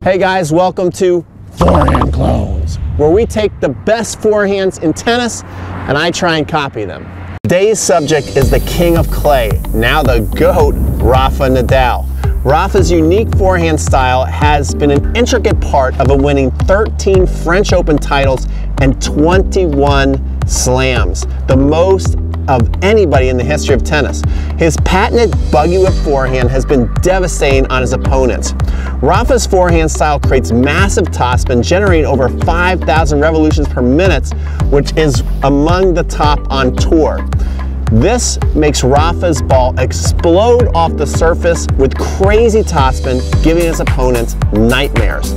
Hey guys, welcome to Forehand Clones, where we take the best forehands in tennis and I try and copy them. Today's subject is the king of clay, now the GOAT, Rafa Nadal. Rafa's unique forehand style has been an intricate part of winning 13 French Open titles and 21 slams, the most of anybody in the history of tennis. His patented buggy whip forehand has been devastating on his opponents. Rafa's forehand style creates massive topspin, generating over 5,000 revolutions per minute, which is among the top on tour. This makes Rafa's ball explode off the surface with crazy topspin, giving his opponents nightmares.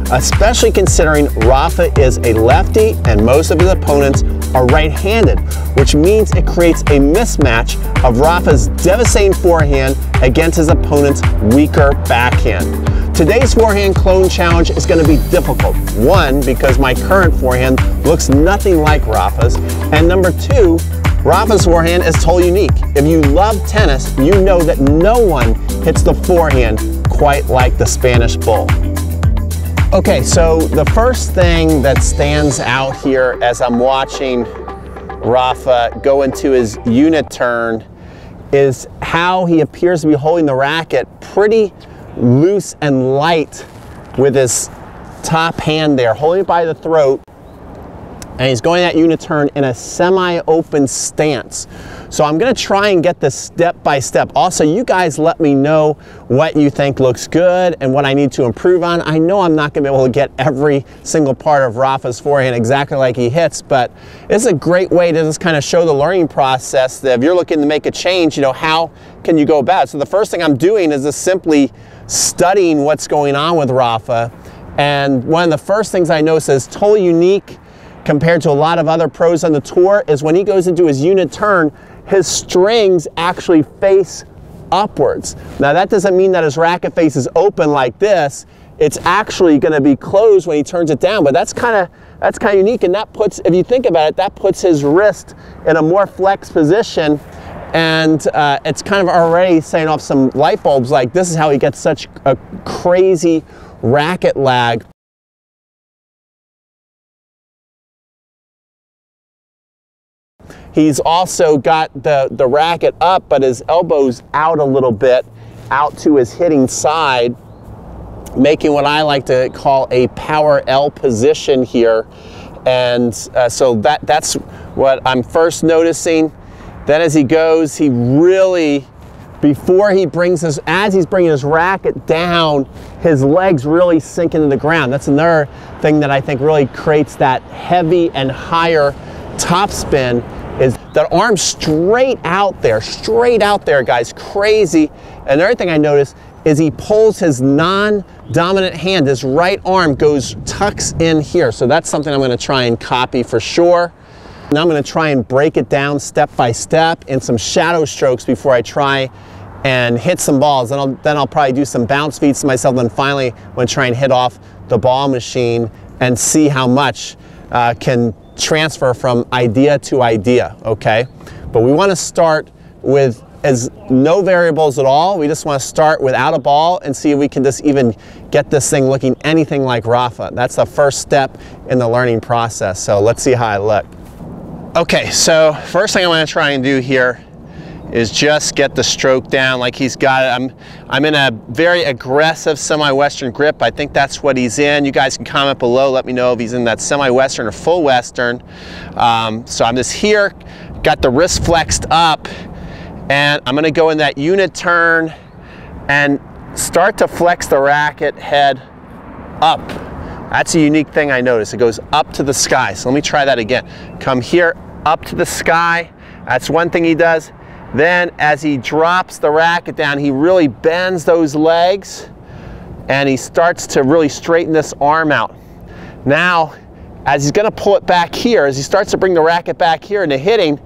Especially considering Rafa is a lefty and most of his opponents are right-handed, which means it creates a mismatch of Rafa's devastating forehand against his opponent's weaker backhand. Today's forehand clone challenge is going to be difficult. One, because my current forehand looks nothing like Rafa's, and number two, Rafa's forehand is totally unique. If you love tennis, you know that no one hits the forehand quite like the Spanish bull. Okay, so the first thing that stands out here as I'm watching Rafa go into his unit turn is how he appears to be holding the racket pretty loose and light with his top hand there, holding it by the throat, and he's going that unit turn in a semi-open stance. So I'm gonna try and get this step by step. Also, you guys let me know what you think looks good and what I need to improve on. I know I'm not gonna be able to get every single part of Rafa's forehand exactly like he hits, but it's a great way to just kind of show the learning process that if you're looking to make a change, you know, how can you go about it? So the first thing I'm doing is just simply studying what's going on with Rafa. And one of the first things I notice is totally unique compared to a lot of other pros on the tour is when he goes into his unit turn, his strings actually face upwards. Now that doesn't mean that his racket face is open like this. It's actually going to be closed when he turns it down, but that's kind of unique, and that puts, if you think about it, that puts his wrist in a more flexed position, and it's kind of already setting off some light bulbs, like this is how he gets such a crazy racket lag. He's also got the racket up, but his elbow's out a little bit, out to his hitting side, making what I like to call a power L position here. And so that's what I'm first noticing. Then as he goes, he really, before he brings his, as he's bringing his racket down, his legs really sink into the ground. That's another thing that I think really creates that heavy and higher topspin, is that arm straight out there, guys, crazy. And the other thing I noticed is he pulls his non-dominant hand, his right arm tucks in here. So that's something I'm gonna try and copy for sure. Now I'm gonna try and break it down step by step in some shadow strokes before I try and hit some balls. Then I'll probably do some bounce feeds to myself, and finally I'm gonna try and hit off the ball machine and see how much can transfer from idea to idea, okay? But we want to start with no variables at all. We just want to start without a ball and see if we can just even get this thing looking anything like Rafa. That's the first step in the learning process. So let's see how I look. Okay, so first thing I'm going to try and do here is just get the stroke down like he's got it. I'm in a very aggressive semi-western grip. I think that's what he's in. You guys can comment below, let me know if he's in that semi-western or full western. So I'm just here, got the wrist flexed up, and I'm gonna go in that unit turn and start to flex the racket head up. That's a unique thing I noticed. It goes up to the sky. So let me try that again. Come here, up to the sky. That's one thing he does. Then as he drops the racket down, he really bends those legs and he starts to really straighten this arm out. Now, as he's gonna pull it back here, as he starts to bring the racket back here into hitting,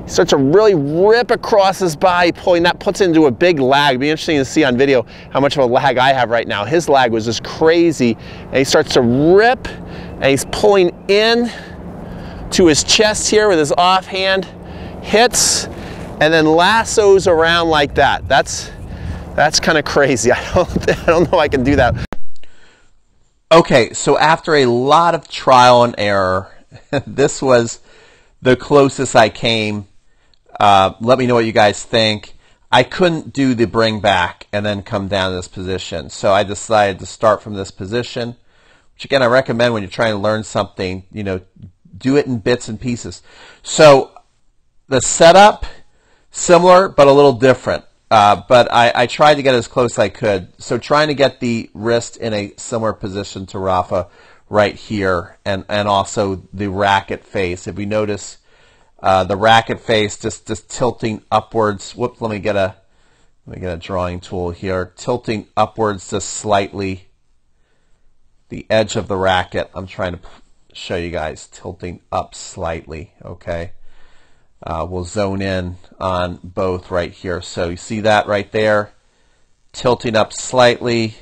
he starts to really rip across his body, pulling. That puts it into a big lag. It'd be interesting to see on video how much of a lag I have right now. His lag was just crazy. And he starts to rip, and he's pulling in to his chest here with his offhand, hits, and then lassos around like that. That's kind of crazy. I don't know if I can do that. Okay, so after a lot of trial and error, this was the closest I came. Let me know what you guys think. I couldn't do the bring back and then come down to this position, so I decided to start from this position, which again I recommend when you're trying to learn something, you know, do it in bits and pieces. So the setup, similar but a little different. But I tried to get as close as I could. So trying to get the wrist in a similar position to Rafa right here, and also the racket face. If we notice the racket face just tilting upwards. Whoops, let me get a drawing tool here. Tilting upwards just slightly. The edge of the racket, I'm trying to show you guys, tilting up slightly, okay? We'll zone in on both right here. So you see that right there, tilting up slightly,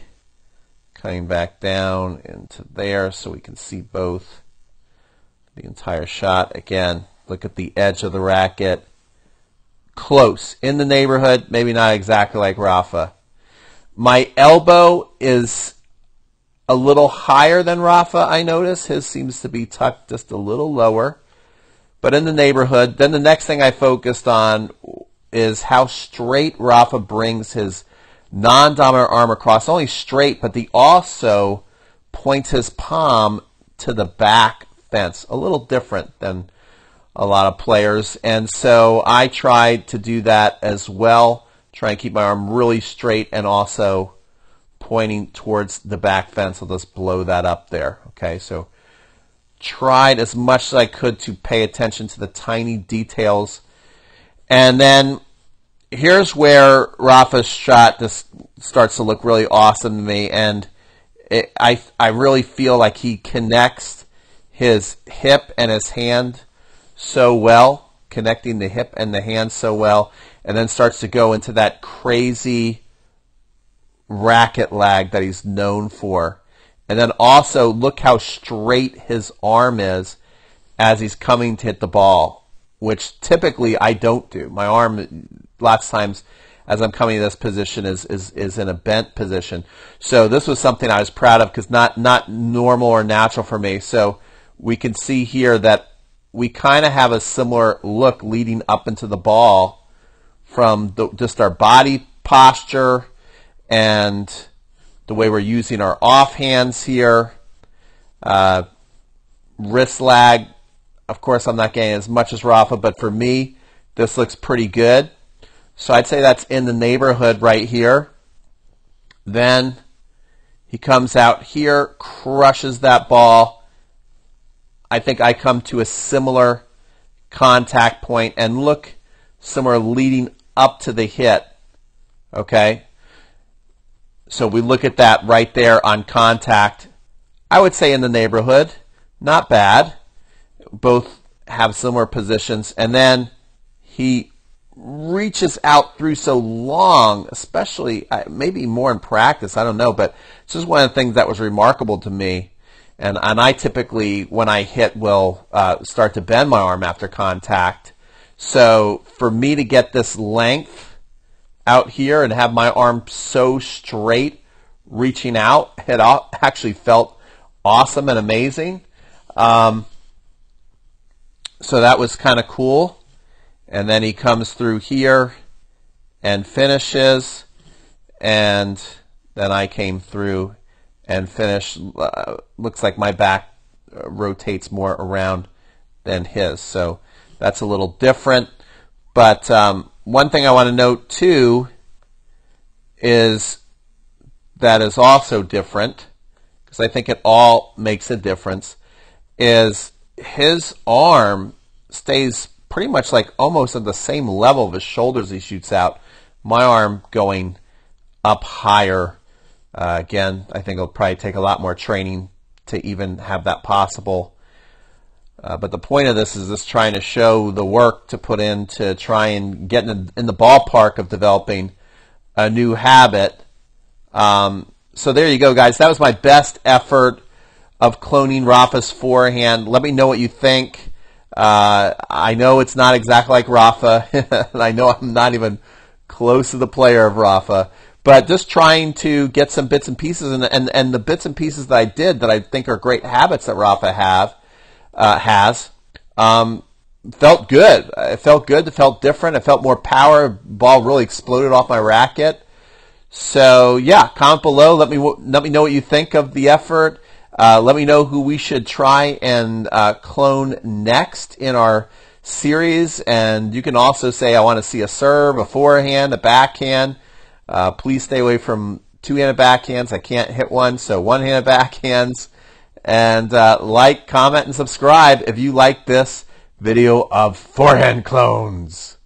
coming back down into there so we can see both, the entire shot. Again, look at the edge of the racket, close, in the neighborhood, maybe not exactly like Rafa. My elbow is a little higher than Rafa, I notice. His seems to be tucked just a little lower, but in the neighborhood. Then the next thing I focused on is how straight Rafa brings his non-dominant arm across. Not only straight, but he also points his palm to the back fence. A little different than a lot of players. And so I tried to do that as well. Try and keep my arm really straight and also pointing towards the back fence. I'll just blow that up there. Okay, so tried as much as I could to pay attention to the tiny details. And then here's where Rafa's shot just starts to look really awesome to me. And I really feel like he connects his hip and his hand so well, connecting the hip and the hand so well, and then starts to go into that crazy racket lag that he's known for. And then also look how straight his arm is as he's coming to hit the ball, which typically I don't do. My arm, lots of times as I'm coming to this position, is in a bent position. So this was something I was proud of, because not normal or natural for me. So we can see here that we kind of have a similar look leading up into the ball from just our body posture and the way we're using our offhands here. Wrist lag, of course I'm not getting as much as Rafa, but for me this looks pretty good. So I'd say that's in the neighborhood right here. Then he comes out here, crushes that ball. I think I come to a similar contact point, and look, similar leading up to the hit. Okay, so we look at that right there on contact. I would say in the neighborhood, not bad. Both have similar positions, and then he reaches out through so long, especially maybe more in practice, I don't know, but it's just one of the things that was remarkable to me. And I typically, when I hit, will start to bend my arm after contact. So for me to get this length out here and have my arm so straight reaching out, it actually felt awesome and amazing. So that was kind of cool. And then he comes through here and finishes, and then I came through and finished. Looks like my back rotates more around than his, so that's a little different. But one thing I want to note too is that is also different, because I think it all makes a difference, is his arm stays pretty much like almost at the same level of his shoulders he shoots out. My arm going up higher. Again, I think it'll probably take a lot more training to even have that possible. But the point of this is just trying to show the work to put in to try and get in the ballpark of developing a new habit. So there you go, guys. That was my best effort of cloning Rafa's forehand. Let me know what you think. I know it's not exactly like Rafa. I know I'm not even close to the player of Rafa, but just trying to get some bits and pieces, and the bits and pieces that I did that I think are great habits that Rafa has, felt good. It felt good. It felt different. It felt more power. Ball really exploded off my racket. So yeah, comment below. Let me know what you think of the effort. Let me know who we should try and clone next in our series. And you can also say, I want to see a serve, a forehand, a backhand. Please stay away from two-handed backhands. I can't hit one, so one-handed backhands. And like, comment, and subscribe if you like this video of forehand clones.